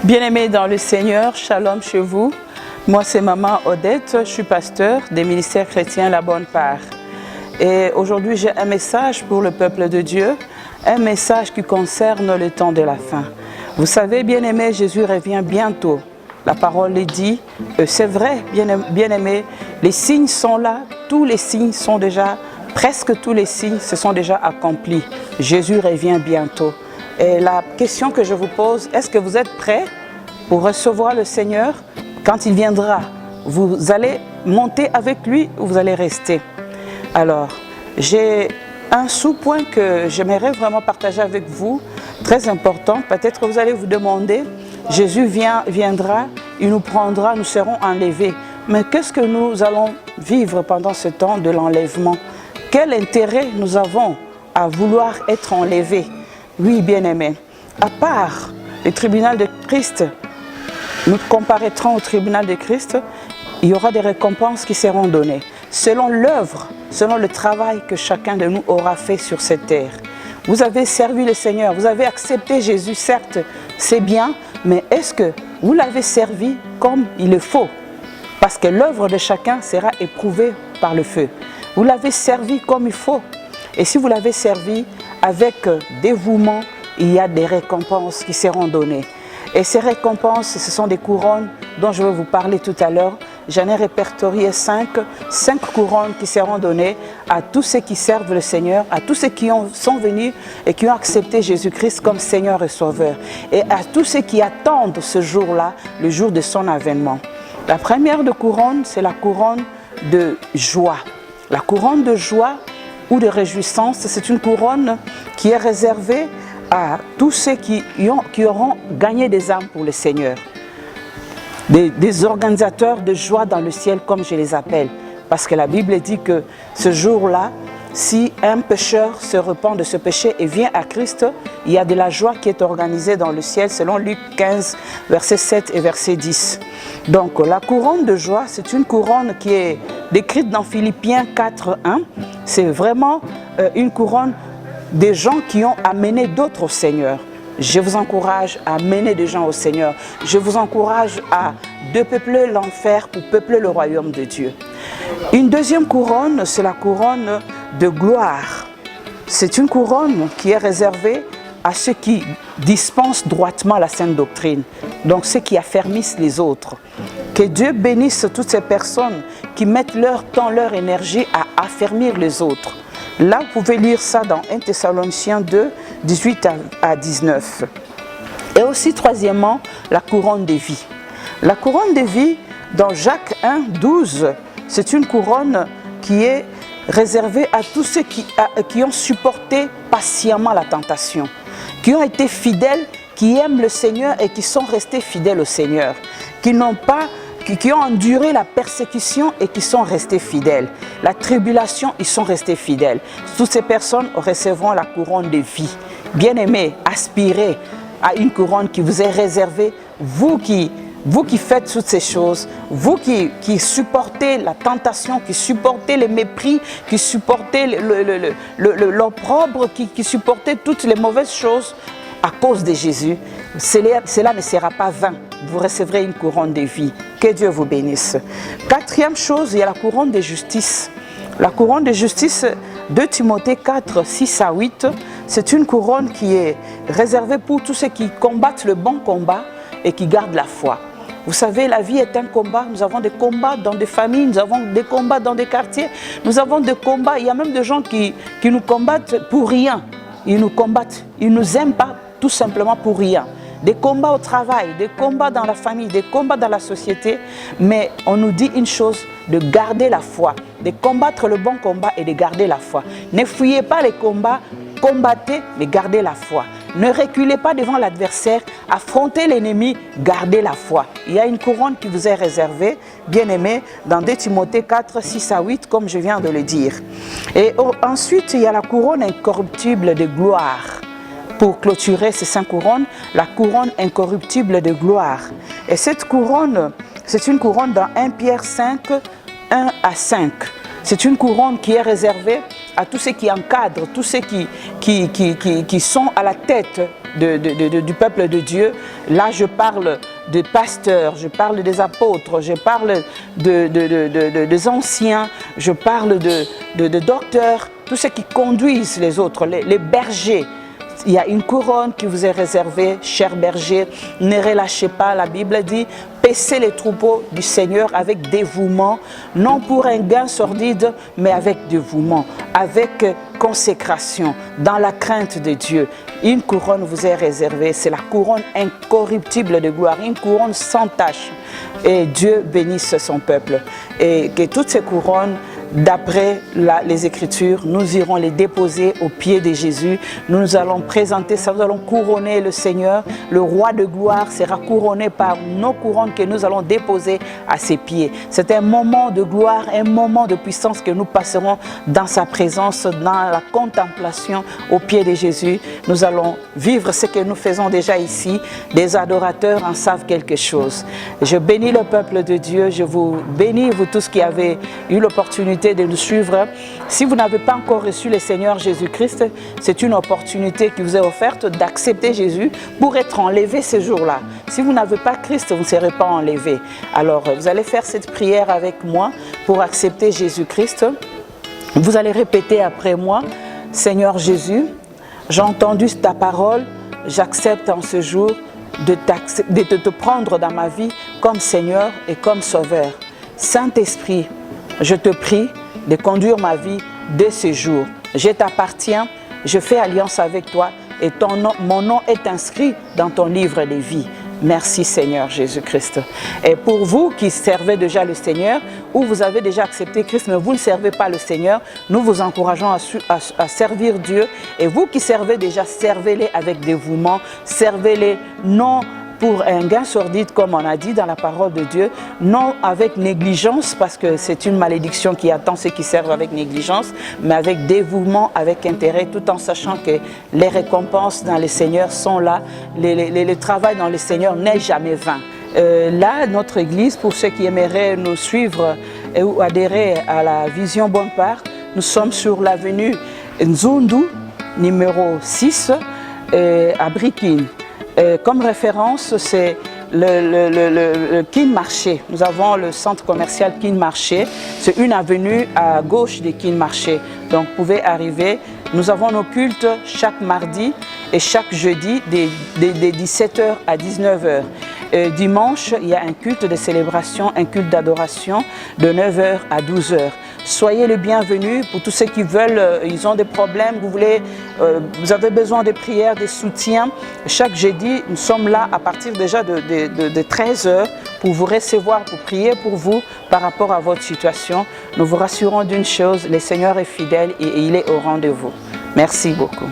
Bien-aimés dans le Seigneur, shalom chez vous. Moi, c'est Maman Odette, je suis pasteur des ministères chrétiens La Bonne Part. Et aujourd'hui, j'ai un message pour le peuple de Dieu, un message qui concerne le temps de la fin. Vous savez, bien-aimés, Jésus revient bientôt. La parole est dit, c'est vrai, bien-aimés, les signes sont là, tous les signes sont déjà, presque tous les signes se sont déjà accomplis. Jésus revient bientôt. Et la question que je vous pose, est-ce que vous êtes prêts pour recevoir le Seigneur quand il viendra? Vous allez monter avec lui ou vous allez rester? Alors, j'ai un sous-point que j'aimerais vraiment partager avec vous, très important. Peut-être que vous allez vous demander, Jésus viendra, il nous prendra, nous serons enlevés. Mais qu'est-ce que nous allons vivre pendant ce temps de l'enlèvement? Quel intérêt nous avons à vouloir être enlevés? Oui, bien-aimés, à part le tribunal de Christ, nous comparaîtrons au tribunal de Christ, il y aura des récompenses qui seront données, selon l'œuvre, selon le travail que chacun de nous aura fait sur cette terre. Vous avez servi le Seigneur, vous avez accepté Jésus, certes, c'est bien, mais est-ce que vous l'avez servi comme il le faut? Parce que l'œuvre de chacun sera éprouvée par le feu. Vous l'avez servi comme il faut. Et si vous l'avez servi avec dévouement, il y a des récompenses qui seront données. Et ces récompenses, ce sont des couronnes dont je vais vous parler tout à l'heure. J'en ai répertorié cinq couronnes qui seront données à tous ceux qui servent le Seigneur, à tous ceux qui sont venus et qui ont accepté Jésus-Christ comme Seigneur et Sauveur. Et à tous ceux qui attendent ce jour-là, le jour de son avènement. La première de couronne, c'est la couronne de joie. La couronne de joie ou de réjouissance, c'est une couronne qui est réservée à tous ceux qui auront gagné des âmes pour le Seigneur. Des organisateurs de joie dans le ciel, comme je les appelle. Parce que la Bible dit que ce jour-là, si un pécheur se repent de ce péché et vient à Christ, il y a de la joie qui est organisée dans le ciel, selon Luc 15, verset 7 et verset 10. Donc la couronne de joie, c'est une couronne qui est décrite dans Philippiens 4, 1. C'est vraiment une couronne des gens qui ont amené d'autres au Seigneur. Je vous encourage à amener des gens au Seigneur. Je vous encourage à peupler l'enfer pour peupler le royaume de Dieu. Une deuxième couronne, c'est la couronne de gloire. C'est une couronne qui est réservée à ceux qui dispensent droitement la sainte doctrine. Donc ceux qui affermissent les autres. Que Dieu bénisse toutes ces personnes qui mettent leur temps, leur énergie à affermir les autres. Là, vous pouvez lire ça dans 1 Thessaloniciens 2, 18 à 19. Et aussi, troisièmement, la couronne de vie. La couronne de vie, dans Jacques 1, 12, c'est une couronne qui est réservée à tous ceux qui ont supporté patiemment la tentation, qui ont été fidèles, qui aiment le Seigneur et qui sont restés fidèles au Seigneur, qui ont enduré la persécution et qui sont restés fidèles. La tribulation, ils sont restés fidèles. Toutes ces personnes recevront la couronne de vie. Bien-aimés, aspirez à une couronne qui vous est réservée, vous qui faites toutes ces choses, vous qui supportez la tentation, qui supportez le mépris, qui supportez l'opprobre, qui supportez toutes les mauvaises choses à cause de Jésus, cela ne sera pas vain. Vous recevrez une couronne de vie. Que Dieu vous bénisse. Quatrième chose, il y a la couronne de justice. La couronne de justice, 2 Timothée 4, 6 à 8, c'est une couronne qui est réservée pour tous ceux qui combattent le bon combat et qui gardent la foi. Vous savez, la vie est un combat. Nous avons des combats dans des familles, nous avons des combats dans des quartiers, nous avons des combats. Il y a même des gens qui nous combattent pour rien. Ils nous combattent, ils ne nous aiment pas tout simplement pour rien. Des combats au travail, des combats dans la famille, des combats dans la société. Mais on nous dit une chose, de garder la foi, de combattre le bon combat et de garder la foi. Ne fuyez pas les combats, combattez, mais gardez la foi. Ne reculez pas devant l'adversaire, affrontez l'ennemi, gardez la foi. Il y a une couronne qui vous est réservée, bien aimé, dans 2 Timothée 4, 6 à 8, comme je viens de le dire. Et ensuite, il y a la couronne incorruptible de gloire. Pour clôturer ces 5 couronnes, la couronne incorruptible de gloire. Et cette couronne, c'est une couronne dans 1 Pierre 5, 1 à 5. C'est une couronne qui est réservée à tous ceux qui encadrent, tous ceux qui sont à la tête du peuple de Dieu. Là, je parle des pasteurs, je parle des apôtres, je parle des anciens, je parle de docteurs, tous ceux qui conduisent les autres, les bergers. Il y a une couronne qui vous est réservée, chers bergers. Ne relâchez pas, la Bible dit, paissez les troupeaux du Seigneur avec dévouement, non pour un gain sordide, mais avec dévouement, avec consécration, dans la crainte de Dieu. Une couronne vous est réservée, c'est la couronne incorruptible de gloire, une couronne sans tache. Et Dieu bénisse son peuple. Et que toutes ces couronnes, d'après les Écritures, nous irons les déposer aux pieds de Jésus. Nous allons présenter ça, nous allons couronner le Seigneur. Le roi de gloire sera couronné par nos couronnes que nous allons déposer à ses pieds. C'est un moment de gloire, un moment de puissance que nous passerons dans sa présence, dans la contemplation aux pieds de Jésus. Nous allons vivre ce que nous faisons déjà ici. Des adorateurs en savent quelque chose. Je bénis le peuple de Dieu. Je vous bénis, vous tous qui avez eu l'opportunité de nous suivre. Si vous n'avez pas encore reçu le Seigneur Jésus-Christ, c'est une opportunité qui vous est offerte d'accepter Jésus pour être enlevé ce jour-là. Si vous n'avez pas Christ, vous ne serez pas enlevé. Alors, vous allez faire cette prière avec moi pour accepter Jésus-Christ. Vous allez répéter après moi: Seigneur Jésus, j'ai entendu ta parole, j'accepte en ce jour de te prendre dans ma vie comme Seigneur et comme Sauveur. Saint-Esprit, je te prie de conduire ma vie dès ce jour. Je t'appartiens, je fais alliance avec toi et mon nom est inscrit dans ton livre de vie. Merci Seigneur Jésus-Christ. Et pour vous qui servez déjà le Seigneur, ou vous avez déjà accepté Christ, mais vous ne servez pas le Seigneur, nous vous encourageons à servir Dieu. Et vous qui servez déjà, servez-les avec dévouement, servez-les non pour un gain sordide, comme on a dit dans la parole de Dieu, non avec négligence, parce que c'est une malédiction qui attend ceux qui servent avec négligence, mais avec dévouement, avec intérêt, tout en sachant que les récompenses dans le Seigneur sont là. Le travail dans le Seigneur n'est jamais vain. Là, notre église, pour ceux qui aimeraient nous suivre ou adhérer à la Vision Bonne Part, nous sommes sur l'avenue Nzundu, numéro 6, à Brikine. Comme référence, c'est le Kin Marché. Nous avons le centre commercial Kin Marché. C'est une avenue à gauche de Kin Marché. Donc, vous pouvez arriver. Nous avons nos cultes chaque mardi et chaque jeudi de 17h à 19h. Dimanche, il y a un culte de célébration, un culte d'adoration de 9h à 12h. Soyez les bienvenus pour tous ceux qui veulent, ils ont des problèmes, vous avez besoin de prières, de soutien. Chaque jeudi, nous sommes là à partir déjà de 13h pour vous recevoir, pour prier pour vous par rapport à votre situation. Nous vous rassurons d'une chose, le Seigneur est fidèle et il est au rendez-vous. Merci beaucoup.